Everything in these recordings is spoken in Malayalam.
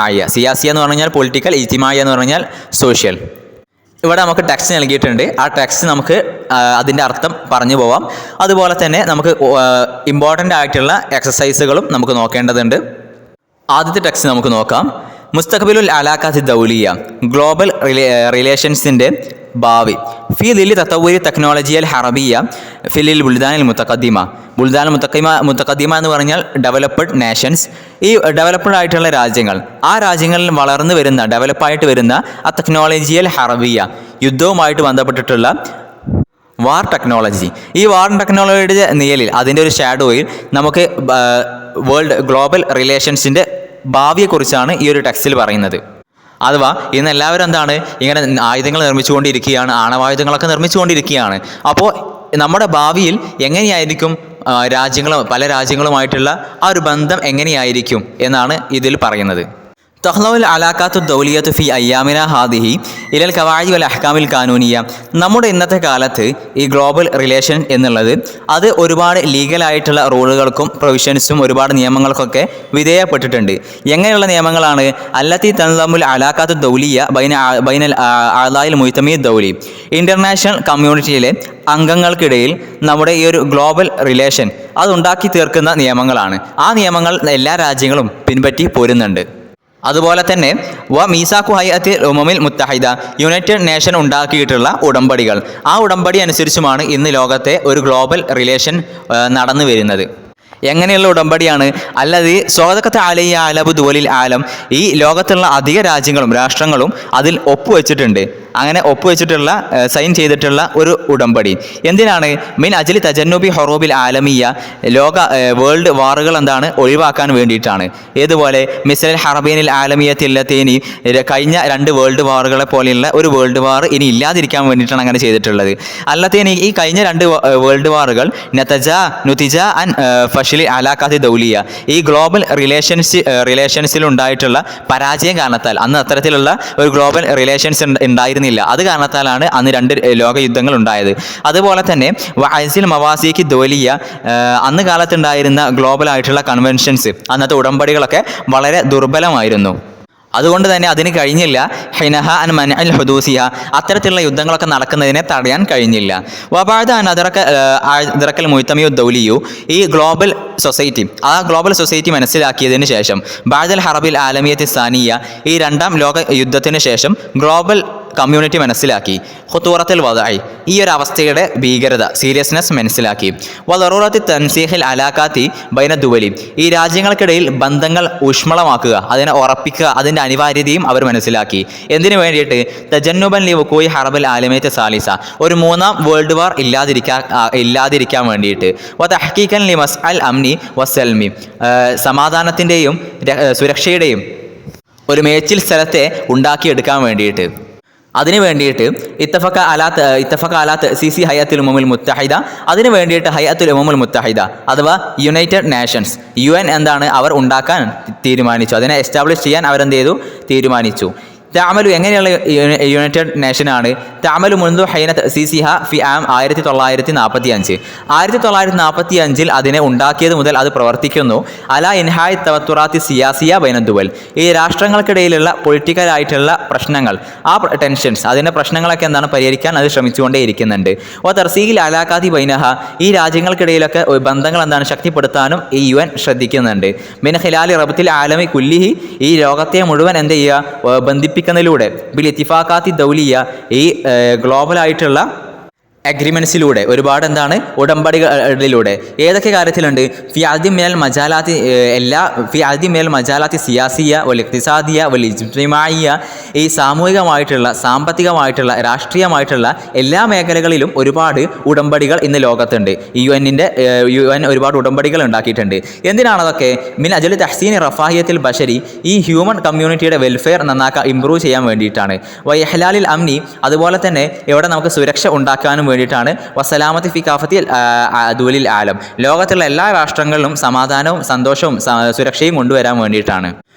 ആയ. സിയാസിയ എന്ന് പറഞ്ഞാൽ പൊളിറ്റിക്കൽ, ഇജ്തിമായ എന്ന് പറഞ്ഞാൽ സോഷ്യൽ. ഇവിടെ നമുക്ക് ടെക്സ്റ്റ് നൽകിയിട്ടുണ്ട്. ആ ടെക്സ്റ്റ് നമുക്ക് അതിൻ്റെ അർത്ഥം പറഞ്ഞു പോവാം. അതുപോലെ തന്നെ നമുക്ക് ഇമ്പോർട്ടൻ്റ് ആയിട്ടുള്ള എക്സസൈസുകളും നമുക്ക് നോക്കേണ്ടതുണ്ട്. ആദ്യത്തെ ടെക്സ്റ്റ് നമുക്ക് നോക്കാം. മുസ്തഖ്ബിലുൽ അലാഖാത്തി ദൗലിയ, ഗ്ലോബൽ റിലേഷൻസിൻ്റെ ഭാവി. ഫി ദില്ലി തത്തവൂരി ടെക്നോളജിയൽ ഹറബിയ ഫിലിൽ ബുൽദാനിൽ മുത്തഖദ്ദിമ. ബുൽദാൻ മുത്തഖദ്ദിമ എന്ന് പറഞ്ഞാൽ ഡെവലപ്ഡ് നേഷൻസ്. ഈ ഡെവലപ്ഡ് ആയിട്ടുള്ള രാജ്യങ്ങൾ, ആ രാജ്യങ്ങളിൽ വളർന്നു വരുന്ന ഡെവലപ്പായിട്ട് വരുന്ന ആ ടെക്നോളജിയൽ ഹറബിയ, യുദ്ധവുമായിട്ട് ബന്ധപ്പെട്ടിട്ടുള്ള വാർ ടെക്നോളജി. ഈ വാർ ടെക്നോളജിയുടെ നിഴലിൽ, അതിൻ്റെ ഒരു ഷാഡോയിൽ നമുക്ക് ഗ്ലോബൽ റിലേഷൻസിൻ്റെ ഭാവിയെക്കുറിച്ചാണ് ഈ ഒരു ടെക്സ്റ്റിൽ പറയുന്നത്. അഥവാ ഇന്ന് എല്ലാവരും എന്താണ് ഇങ്ങനെ ആയുധങ്ങൾ നിർമ്മിച്ചുകൊണ്ടിരിക്കുകയാണ്, ആണവായുധങ്ങളൊക്കെ നിർമ്മിച്ചുകൊണ്ടിരിക്കുകയാണ്. അപ്പോൾ നമ്മുടെ ഭാവിയിൽ എങ്ങനെയായിരിക്കും പല രാജ്യങ്ങളുമായിട്ടുള്ള ആ ഒരു ബന്ധം എങ്ങനെയായിരിക്കും എന്നാണ് ഇതിൽ പറയുന്നത്. തഹ്ലവുൽ അലാഖാത്തു ദൗലിയത്തു ഫി അയ്യാമിന ഹാദിഹി ഇലൽ ഖവാഇദി വൽ അഹ്കാമിൽ കാനൂനിയ. നമ്മുടെ ഇന്നത്തെ കാലത്ത് ഈ ഗ്ലോബൽ റിലേഷൻ എന്നുള്ളത് അത് ഒരുപാട് ലീഗലായിട്ടുള്ള റൂളുകൾക്കും പ്രൊവിഷൻസും ഒരുപാട് നിയമങ്ങൾക്കൊക്കെ വിധേയപ്പെട്ടിട്ടുണ്ട്. എങ്ങനെയുള്ള നിയമങ്ങളാണ്? അല്ലത്തി തൻളമുൽ അലാഖാത്തു ദൗലിയ ബൈനൽ അഅ്ളാഇൽ മുജ്തമഇ ദൗലി. ഇൻ്റർനാഷണൽ കമ്മ്യൂണിറ്റിയിലെ അംഗങ്ങൾക്കിടയിൽ നമ്മുടെ ഈ ഒരു ഗ്ലോബൽ റിലേഷൻ അതുണ്ടാക്കി തീർക്കുന്ന നിയമങ്ങളാണ്. ആ നിയമങ്ങൾ എല്ലാ രാജ്യങ്ങളും പിൻപറ്റി പോരുന്നുണ്ട്. അതുപോലെ തന്നെ മീസാഖു ഹൈഅത്തിൽ ഉമമിൽ മുത്തഹിദ, യുണൈറ്റഡ് നേഷൻ ഉണ്ടാക്കിയിട്ടുള്ള ഉടമ്പടികൾ, ആ ഉടമ്പടി അനുസരിച്ചുമാണ് ഇന്ന് ലോകത്തെ ഒരു ഗ്ലോബൽ റിലേഷൻ നടന്നു വരുന്നത്. എങ്ങനെയുള്ള ഉടമ്പടിയാണ്? അല്ലത് സ്വാദക്കത്തെ ആലയ ആലബു ദുവലിൽ ആലം. ഈ ലോകത്തുള്ള അധിക രാഷ്ട്രങ്ങളും അതിൽ ഒപ്പുവെച്ചിട്ടുണ്ട്. അങ്ങനെ ഒപ്പുവെച്ചിട്ടുള്ള സൈൻ ചെയ്തിട്ടുള്ള ഒരു ഉടമ്പടി. എന്തിനാണ്? മിൻ അജ്ലി തജന്നുബി ഹൊറൂബിൽ ആലമിയ, വേൾഡ് വാറുകൾ എന്താണ് ഒഴിവാക്കാൻ വേണ്ടിയിട്ടാണ്. ഏതുപോലെ മിസ്ലൽ ഹറബീനിൽ ആലമിയത്തില്ലത്തേനി, കഴിഞ്ഞ 2 വേൾഡ് വാറുകളെ പോലെയുള്ള ഒരു വേൾഡ് വാർ ഇനി ഇല്ലാതിരിക്കാൻ വേണ്ടിയിട്ടാണ് അങ്ങനെ ചെയ്തിട്ടുള്ളത്. അല്ലത്തേനി ഈ കഴിഞ്ഞ 2 വേൾഡ് വാറുകൾ നുതിജ അൻ ഫഷിലി അലാഖാത്തി ദൗലിയ, ഈ ഗ്ലോബൽ റിലേഷൻസിലുണ്ടായിട്ടുള്ള പരാജയം കാരണത്താൽ, അന്ന് അത്തരത്തിലുള്ള ഒരു ഗ്ലോബൽ റിലേഷൻസ് ഉണ്ടായിരുന്നില്ല. അത് കാരണത്താലാണ് അന്ന് 2 ലോക യുദ്ധങ്ങൾ ഉണ്ടായത്. അതുപോലെ തന്നെ വഅസിൽ മവാസിക്ക് ദൗലിയ, അന്ന് കാലത്തുണ്ടായിരുന്ന ഗ്ലോബൽ ആയിട്ടുള്ള കൺവെൻഷൻസ്, അന്നത്തെ ഉടമ്പടികളൊക്കെ വളരെ ദുർബലമായിരുന്നു. അതുകൊണ്ട് തന്നെ അതിന് കഴിഞ്ഞില്ല ഹിനഹ അൻ മൻഅൽ ഹുദൂസിയ, അത്തരത്തിലുള്ള യുദ്ധങ്ങളൊക്കെ നടക്കുന്നതിനെ തടയാൻ കഴിഞ്ഞില്ല. വബഅദ അൻ അദ്റക്കൽ മുജ്തമഉ ദൗലിയു, ഈ ഗ്ലോബൽ സൊസൈറ്റി, ആ ഗ്ലോബൽ സൊസൈറ്റി മനസ്സിലാക്കിയതിന് ശേഷം ബഅദൽ ഹറബിൽ ആലമിയത്തി സാനിയ, ഈ 2ാം ലോക യുദ്ധത്തിന് ശേഷം ഗ്ലോബൽ കമ്മ്യൂണിറ്റി മനസ്സിലാക്കി. ഖുതൂറത്തുൽ വദഇ, ഈ ഒരു അവസ്ഥയുടെ ഭീകരത, സീരിയസ്നെസ് മനസ്സിലാക്കി. വദറൂറത്തി തൻസീഹിൽ അലാഖാത്തി ബൈന ദുവലി, ഈ രാജ്യങ്ങൾക്കിടയിൽ ബന്ധങ്ങൾ ഊഷ്മളമാക്കുക, അതിനെ ഉറപ്പിക്കുക, അതിൻ്റെ അനിവാര്യതയും അവർ മനസ്സിലാക്കി. എന്തിനു വേണ്ടിയിട്ട്? തജന്നുബൻ ലി വുഖൂഇ ഹറബിൽ ആലമിയത്തി സാലിസ, ഒരു 3ാം വേൾഡ് വാർ ഇല്ലാതിരിക്കാൻ വേണ്ടിയിട്ട്. വതഹ്ഖീഖൻ ലി മസ്അൽ അംനി വസൽമി, സമാധാനത്തിൻ്റെയും സുരക്ഷയുടെയും ഒരു മേച്ചിൽ സ്ഥലത്തെ ഉണ്ടാക്കിയെടുക്കാൻ വേണ്ടിയിട്ട്. അതിന് വേണ്ടിയിട്ട് ഇത്തഫഖ അലാത്ത് സിസി ഹയത്തുൽ ഉമമുൽ മുത്തഹിദ, അതിന് വേണ്ടിയിട്ട് ഹയത്തുൽ ഉമമുൽ മുത്തഹിദ അഥവാ യുണൈറ്റഡ് നേഷൻസ്, UN എന്താണ് അവർ ഉണ്ടാക്കാൻ തീരുമാനിച്ചു. അതിനെ എസ്റ്റാബ്ലിഷ് ചെയ്യാൻ അവരെന്ത് ചെയ്തു? തീരുമാനിച്ചു. താമലു, എങ്ങനെയുള്ള യുണൈറ്റഡ് നേഷനാണ്? താമലു മുൻദു ഹൈനത്ത് സിസിഹ ഫി ആം 1945, 1945 അതിനെ ഉണ്ടാക്കിയത് മുതൽ അത് പ്രവർത്തിക്കുന്നു. അല ഇൻഹായ് തവത്തുറാത്തി സിയാസിയ ബൈനദ്ദുവൽ, ഈ രാഷ്ട്രങ്ങൾക്കിടയിലുള്ള പൊളിറ്റിക്കലായിട്ടുള്ള പ്രശ്നങ്ങൾ, ആ ടെൻഷൻസ്, അതിൻ്റെ പ്രശ്നങ്ങളൊക്കെ എന്താണ് പരിഹരിക്കാൻ അത് ശ്രമിച്ചുകൊണ്ടേയിരിക്കുന്നുണ്ട്. ഓ തർസീൽ അലാഖാതി ബൈനഹ, ഈ രാജ്യങ്ങൾക്കിടയിലൊക്കെ ബന്ധങ്ങൾ എന്താണ് ശക്തിപ്പെടുത്താനും ഈ UN ശ്രദ്ധിക്കുന്നുണ്ട്. മിൻ ഖിലാലി റബ്ത്തിൽ ആലമി കുല്ലിഹി, ഈ ലോകത്തെ മുഴുവൻ എന്ത് ചെയ്യുക? ബന്ധിപ്പിക്കുന്നതിലൂടെ. ബിൽ ഇത്തിഫാഖാത്തി ദൗലിയ, ഈ ഗ്ലോബലായിട്ടുള്ള അഗ്രിമെൻസിലൂടെ, ഒരുപാട് എന്താണ് ഉടമ്പടികളിലൂടെ. ഏതൊക്കെ കാര്യത്തിലുണ്ട്? ഫി ആദ്യം മേൽ മജാലാത്തി സിയാസിയ വൽ ഇഖ്തിസാദിയ വൽ ഇജ്തിമാഇയ, ഈ സാമൂഹികമായിട്ടുള്ള, സാമ്പത്തികമായിട്ടുള്ള, രാഷ്ട്രീയമായിട്ടുള്ള എല്ലാ മേഖലകളിലും ഒരുപാട് ഉടമ്പടികൾ ഇന്ന് ലോകത്തുണ്ട്. UN ഒരുപാട് ഉടമ്പടികൾ ഉണ്ടാക്കിയിട്ടുണ്ട്. എന്തിനാണതൊക്കെ? മിൻ അജ്ലി തഹ്സീനി റഫാഹിയത്തിൽ ബശരി, ഈ ഹ്യൂമൻ കമ്മ്യൂണിറ്റിയുടെ വെൽഫെയർ ഇമ്പ്രൂവ് ചെയ്യാൻ വേണ്ടിയിട്ടാണ്. വഇഹ്ലാലിൽ അംനി, അതുപോലെ തന്നെ ഇവിടെ നമുക്ക് സുരക്ഷ ഉണ്ടാക്കാനും വേണ്ടിയിട്ടാണ്. വസലാമത്തി ഫി കാഫത്തി ദുവലിൽ ആലം, ലോകത്തുള്ള എല്ലാ രാഷ്ട്രങ്ങളിലും സമാധാനവും സന്തോഷവും സുരക്ഷയും കൊണ്ടുവരാൻ വേണ്ടിയിട്ടാണ്.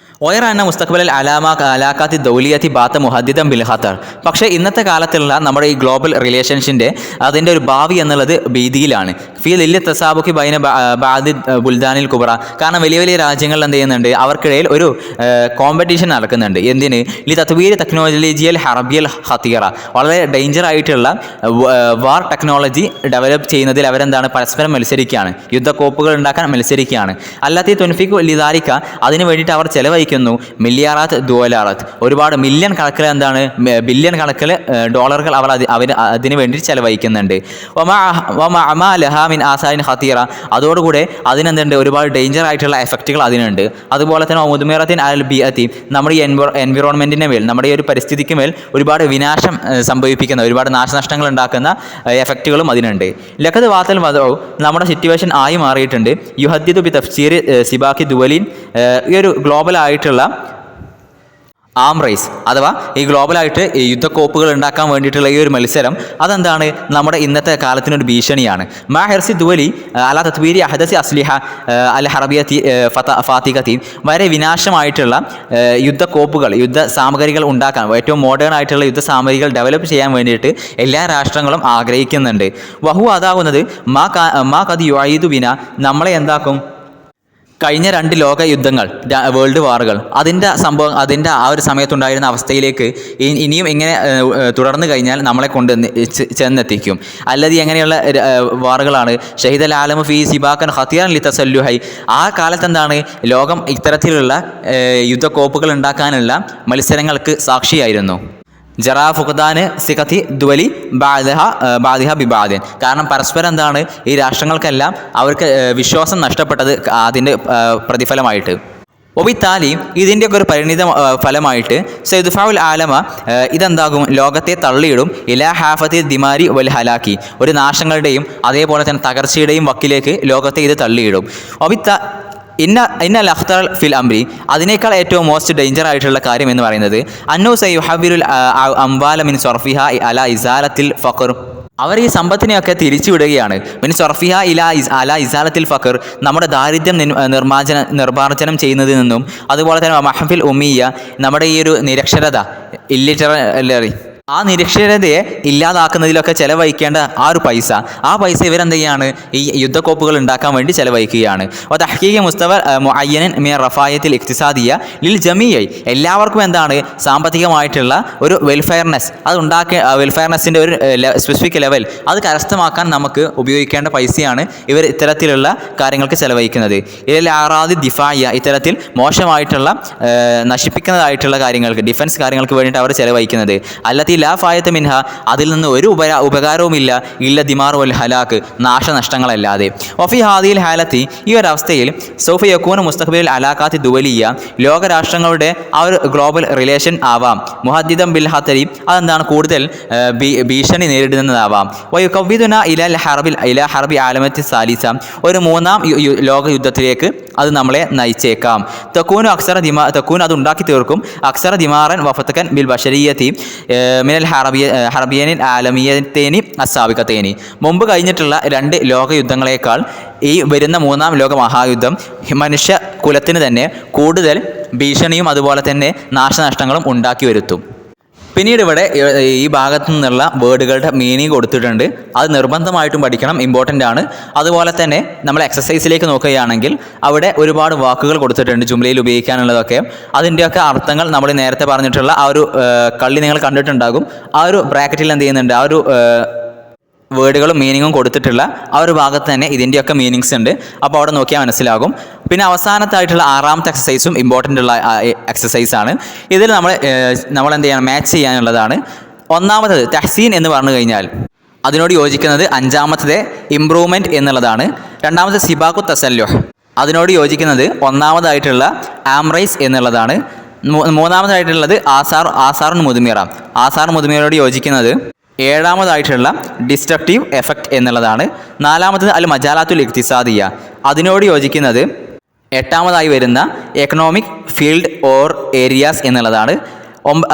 ഒയറാന മുസ്തഖ്ബൽ അലാഖാത്തി ദൗലിയത്തി ബാത്ത മുഹദ്ദിദം ബിൽ ഖത്തർ. പക്ഷേ ഇന്നത്തെ കാലത്തുള്ള നമ്മുടെ ഈ ഗ്ലോബൽ റിലേഷൻഷിൻ്റെ അതിൻ്റെ ഒരു ഭാവി എന്നുള്ളത് ഭീതിയിലാണ്. ഫി ദില്ലി തസാബുക്കി ബൈന ബാദി ബുൽദാനിൽ കുബ്ര. കാരണം വലിയ വലിയ രാജ്യങ്ങളിൽ എന്ത് ചെയ്യുന്നുണ്ട്, അവർക്കിടയിൽ ഒരു കോമ്പറ്റീഷൻ നടക്കുന്നുണ്ട്. എന്തിന്? ലി തത്വീർ ടെക്നോളജിയൽ ഹർബിയൽ ഹത്തീറ, വളരെ ഡേഞ്ചർ ആയിട്ടുള്ള വാർ ടെക്നോളജി ഡെവലപ്പ് ചെയ്യുന്നതിൽ അവരെന്താണ്, പരസ്പരം മത്സരിക്കുകയാണ്, യുദ്ധക്കോപ്പുകൾ ഉണ്ടാക്കാൻ മത്സരിക്കുകയാണ്. അല്ലാത്ത തുൻഫിക്കു ലിദാലിക്ക, അതിന് വേണ്ടിയിട്ട് അവർ ചെലവഴിക്കുന്നു മില്ലിയാറാത്ത് ദുവലാറാത്ത്, ഒരുപാട് മില്യൺ കണക്കിൽ എന്താണ്, ബില്യൺ കണക്കിൽ ഡോളറുകൾ അവർ അതിന് വേണ്ടി ചെലവഴിക്കുന്നുണ്ട്. ലഹാമിൻ ആസാരിൻ ഹത്തീറ, അതോടുകൂടെ അതിനെന്തുണ്ട്, ഒരുപാട് ഡേഞ്ചർ ആയിട്ടുള്ള എഫക്റ്റുകൾ അതിനുണ്ട്. അതുപോലെ തന്നെ മുദ്മിറത്തിൻ അൽ ബിഅത്തി, നമ്മുടെ ഈ എൻവിറോൺമെൻറ്റിൻ്റെ മേൽ, നമ്മുടെ ഈ ഒരു പരിസ്ഥിതിക്ക് മേൽ ഒരുപാട് വിനാശം സംഭവിപ്പിക്കുന്ന, ഒരുപാട് നാശനഷ്ടങ്ങൾ ഉണ്ടാക്കുന്ന എഫക്റ്റുകളും അതിനുണ്ട്. ലഖത് വാത്തൽ വധോ, നമ്മുടെ സിറ്റുവേഷൻ ആയി മാറിയിട്ടുണ്ട്. യുഹദ്ദിദു ബി തഫ്സീർ സിബാക്കി ദുവലിൻ, ഈ ഒരു ഗ്ലോബലായിട്ടുള്ള ആം റേസ് അഥവാ ഈ ഗ്ലോബലായിട്ട് ഈ യുദ്ധക്കോപ്പുകൾ ഉണ്ടാക്കാൻ വേണ്ടിയിട്ടുള്ള ഈ ഒരു മത്സരം അതെന്താണ്, നമ്മുടെ ഇന്നത്തെ കാലത്തിനൊരു ഭീഷണിയാണ്. മാ ഹെർസി ദുവലി അല തത്വീരി അഹദസി അസ്ലിഹ അൽ ഹറബിയത്തി ഫാത്തിഖത്തി, വരെ വിനാശമായിട്ടുള്ള യുദ്ധക്കോപ്പുകൾ, യുദ്ധ സാമഗ്രികൾ ഉണ്ടാക്കാൻ, ഏറ്റവും മോഡേൺ ആയിട്ടുള്ള യുദ്ധ സാമഗ്രികൾ ഡെവലപ്പ് ചെയ്യാൻ വേണ്ടിയിട്ട് എല്ലാ രാഷ്ട്രങ്ങളും ആഗ്രഹിക്കുന്നുണ്ട്. വഹു അതാകുന്നത് മാ കത് യുഅീദു ബിന, നമ്മളെ എന്താക്കും, കഴിഞ്ഞ 2 ലോക യുദ്ധങ്ങൾ, വേൾഡ് വാറുകൾ, അതിൻ്റെ ആ ഒരു സമയത്തുണ്ടായിരുന്ന അവസ്ഥയിലേക്ക് ഇനിയും ഇങ്ങനെ തുടർന്ന് കഴിഞ്ഞാൽ നമ്മളെ കൊണ്ട് ചെന്നെത്തിക്കും. അല്ലാതെ എങ്ങനെയുള്ള വാറുകളാണ്? ഷഹീദൽ ആലമു ഫി സിബാക്കൻ ഖത്തിയാൻ ലി തസല്ലുഹൈ, ആ കാലത്ത് എന്താണ്, ലോകം ഇത്തരത്തിലുള്ള യുദ്ധക്കോപ്പുകൾ ഉണ്ടാക്കാനുള്ള മത്സരങ്ങൾക്ക് സാക്ഷിയായിരുന്നു. ജറാ ഫുഖദാന് സിഖത്തി ദുവലി ബാദിഹ ബിബാദിൻ, കാരണം പരസ്പരം എന്താണ്, ഈ രാഷ്ട്രങ്ങൾക്കെല്ലാം അവർക്ക് വിശ്വാസം നഷ്ടപ്പെട്ടത് അതിൻ്റെ പ്രതിഫലമായിട്ട്. ഒബിത്താലി, ഇതിൻ്റെയൊക്കെ ഒരു പരിണിത ഫലമായിട്ട് സൈദുഫാവുൽ ആലമ, ഇതെന്താകും, ലോകത്തെ തള്ളിയിടും ഇലാ ഹാഫത്തി ദിമാരി വൽ ഹലാക്കി, ഒരു നാശങ്ങളുടെയും അതേപോലെ തന്നെ തകർച്ചയുടെയും വക്കിലേക്ക് ലോകത്തെ ഇത് തള്ളിയിടും. ഇന്ന അഖ്തർ ഫിൽ അംരി, അതിനേക്കാൾ ഏറ്റവും മോസ്റ്റ് ഡേഞ്ചർ ആയിട്ടുള്ള കാര്യം എന്ന് പറയുന്നത് അന്നു സയുഹവിറുൽ അംവാല മിൻ സർഫിഹ അല ഇസാലത്തിൽ ഫഖർ, അവർ ഈ സമ്പത്തിനെയൊക്കെ തിരിച്ചുവിടുകയാണ്. മിൻ സർഫിഹ അല ഇസാലത്തിൽ ഫഖർ, നമ്മുടെ ദാരിദ്ര്യം നിർമ്മാർജ്ജനം ചെയ്യുന്നതിൽ നിന്നും, അതുപോലെ തന്നെ മഹഫിൽ ഉമ്മിയ, നമ്മുടെ ഈ ഒരു നിരക്ഷരത, ഇല്ലിറ്റററി, ആ നിരക്ഷരതയെ ഇല്ലാതാക്കുന്നതിലൊക്കെ ചെലവഴിക്കേണ്ട ആ പൈസ ഇവരെന്ത് ചെയ്യാണ്, ഈ യുദ്ധക്കോപ്പുകൾ ഉണ്ടാക്കാൻ വേണ്ടി ചെലവഴിക്കുകയാണ്. തഹ്ഖീഖ് മുസ്തവ മുഅയ്യനൻ മിൻ റഫായത്തിൽ ഇഖ്തിസാദിയ ലിൽ ജമീഇ, എല്ലാവർക്കും എന്താണ്, സാമ്പത്തികമായിട്ടുള്ള ഒരു വെൽഫെയർനെസ്, വെൽഫെയർനെസ്സിൻ്റെ ഒരു സ്പെസിഫിക് ലെവൽ അത് കരസ്ഥമാക്കാൻ നമുക്ക് ഉപയോഗിക്കേണ്ട പൈസയാണ് ഇവർ ഇത്തരത്തിലുള്ള കാര്യങ്ങൾക്ക് ചെലവഴിക്കുന്നത്. ഇതിൽ ആറാദി ദിഫായ, ഇത്തരത്തിൽ മോശമായിട്ടുള്ള നശിപ്പിക്കുന്നതായിട്ടുള്ള കാര്യങ്ങൾക്ക്, ഡിഫൻസ് കാര്യങ്ങൾക്ക് വേണ്ടിയിട്ട് അവർ ചെലവഴിക്കുന്നത്. അല്ലത്തി ലാ ഫായത്ത് മിൻഹ, അതിൽ നിന്ന് ഒരു ഉപകാരവുമില്ല, ഇല്ല ദിമാർ വൽ ഹലാക്ക്, നാശനഷ്ടങ്ങളല്ലാതെ. വഫി ഹാദിൽ ഹാലത്തി, ഈ ഒരു അവസ്ഥയിൽ സൗഫ യക്കൂന മുസ്തഖ്ബിൽ അലാഖാത്തി ദുവലിയ, ലോകരാഷ്ട്രങ്ങളുടെ ആ ഒരു ഗ്ലോബൽ റിലേഷൻ ആവാം. മുഹദ്ദിദം ബിൽ ഹത്തരി, അതെന്താണ്, കൂടുതൽ ഭീഷണി നേരിടുന്നതാവാം. വയുകവ്വിദുന ഇല ഹർബി ആലമത്തി സാലിസ, ഒരു 3ാം ലോക യുദ്ധത്തിലേക്ക് അത് നമ്മളെ നയിച്ചേക്കാം. തെക്കൂന് അത് ഉണ്ടാക്കി തീർക്കും. അക്സറ ദിമാറൻ വഫത്തക്കൻ ബിൽ ബഷരിയത്തി മിനൽ ഹർബിയനിൽ ആലമിയത്തേനി അസാബിക്കത്തേനി, മുമ്പ് കഴിഞ്ഞിട്ടുള്ള 2 ലോക യുദ്ധങ്ങളേക്കാൾ ഈ വരുന്ന 3ാം ലോക മഹായുദ്ധം മനുഷ്യ കുലത്തിന് തന്നെ കൂടുതൽ ഭീഷണിയും അതുപോലെ തന്നെ നാശനഷ്ടങ്ങളും ഉണ്ടാക്കി വരുത്തും. പിന്നീട് ഇവിടെ ഈ ഭാഗത്തു നിന്നുള്ള വേർഡുകളുടെ മീനിങ് കൊടുത്തിട്ടുണ്ട്. അത് നിർബന്ധമായിട്ടും പഠിക്കണം, ഇമ്പോർട്ടൻ്റ് ആണ്. അതുപോലെ തന്നെ നമ്മൾ എക്സസൈസിലേക്ക് നോക്കുകയാണെങ്കിൽ അവിടെ ഒരുപാട് വാക്കുകൾ കൊടുത്തിട്ടുണ്ട് ജുംലയിൽ ഉപയോഗിക്കാനുള്ളതൊക്കെ. അതിൻ്റെയൊക്കെ അർത്ഥങ്ങൾ നമ്മൾ നേരത്തെ പറഞ്ഞിട്ടുള്ള ആ ഒരു കള്ളി നിങ്ങൾ കണ്ടിട്ടുണ്ടാകും. ആ ഒരു ബ്രാക്കറ്റിൽ എന്ത് ചെയ്യുന്നുണ്ട്, ആ ഒരു വേർഡുകളും മീനിങ്ങും കൊടുത്തിട്ടുള്ള ആ ഒരു ഭാഗത്ത് തന്നെ ഇതിൻ്റെയൊക്കെ മീനിങ്സ് ഉണ്ട്. അപ്പോൾ അവിടെ നോക്കിയാൽ മനസ്സിലാകും. പിന്നെ അവസാനത്തായിട്ടുള്ള 6ാമത്തെ എക്സസൈസും ഇമ്പോർട്ടൻ്റ് ഉള്ള എക്സസൈസാണ്. ഇതിൽ നമ്മൾ എന്ത് ചെയ്യണം, മാച്ച് ചെയ്യാനുള്ളതാണ്. ഒന്നാമത്തത് തഹ്സീൻ എന്ന് പറഞ്ഞു കഴിഞ്ഞാൽ അതിനോട് യോജിക്കുന്നത് 5ാമത്തത് ഇംപ്രൂവ്മെൻറ്റ് എന്നുള്ളതാണ്. 2ാമത്തെ സിബാഖു തസല്ലുഹ്, അതിനോട് യോജിക്കുന്നത് 1ാമതായിട്ടുള്ള ആംറൈസ് എന്നുള്ളതാണ്. 3ാമതായിട്ടുള്ളത് ആസാറുൻ മുദ്മിറ, ആസാർ മുദ്മിറയോട് യോജിക്കുന്നത് 7ാമതായിട്ടുള്ള ഡിസ്ട്രക്റ്റീവ് എഫക്റ്റ് എന്നുള്ളതാണ്. 4ാമത്തത് അൽ മജാലാത്തുൽ ഇഖ്തിസാദിയ, അതിനോട് യോജിക്കുന്നത് 8ാമതായി വരുന്ന എക്കണോമിക് ഫീൽഡ് ഓർ ഏരിയാസ് എന്നുള്ളതാണ്.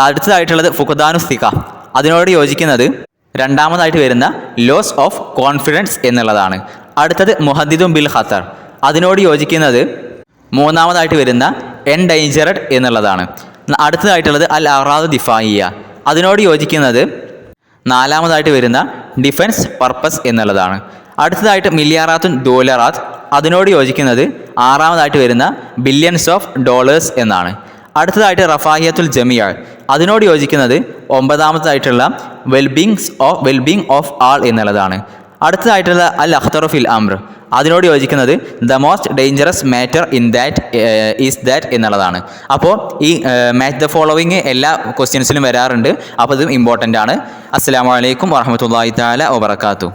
അടുത്തതായിട്ടുള്ളത് ഫുഖദാനു സിഖ, അതിനോട് യോജിക്കുന്നത് 2ാമതായിട്ട് വരുന്ന ലോസ് ഓഫ് കോൺഫിഡൻസ് എന്നുള്ളതാണ്. അടുത്തത് മുഹദ്ദിദും ബിൽ ഖത്തർ, അതിനോട് യോജിക്കുന്നത് 3ാമതായിട്ട് വരുന്ന എൻഡേഞ്ചറഡ് എന്നുള്ളതാണ്. അടുത്തതായിട്ടുള്ളത് അൽ അറാദു ദിഫായിയ, അതിനോട് യോജിക്കുന്നത് 4ാമതായിട്ട് വരുന്ന ഡിഫൻസ് പർപ്പസ് എന്നുള്ളതാണ്. അടുത്തതായിട്ട് മില്ലിയാറാത്തുൻ ഡോലറാത്ത്, അതിനോട് യോജിക്കുന്നത് ആറാമതായിട്ട് വരുന്ന ബില്യൺസ് ഓഫ് ഡോളേഴ്സ് എന്നാണ്. അടുത്തതായിട്ട് റഫാഹിയത്തുൽ ജമിയ, അതിനോട് യോജിക്കുന്നത് ഒമ്പതാമതായിട്ടുള്ള വെൽബീങ് ഓഫ് ആൾ എന്നുള്ളതാണ്. അടുത്തതായിട്ടുള്ള അൽ അഖ്തറു ഫിൽ അംർ, അതിനോട് യോജിക്കുന്നത് the most dangerous matter in that is that എന്നുള്ളതാണ്. അപ്പോൾ ഈ മാച്ച് ദ ഫോളോവിങ് എല്ലാ ക്വസ്റ്റ്യൻസിലും വരാറുണ്ട്. അപ്പോൾ ഇതും ഇമ്പോർട്ടൻ്റ് ആണ്. അസ്സലാമു അലൈക്കും വറഹ്മത്തുള്ളാഹി തആല വബറകാതുഹു.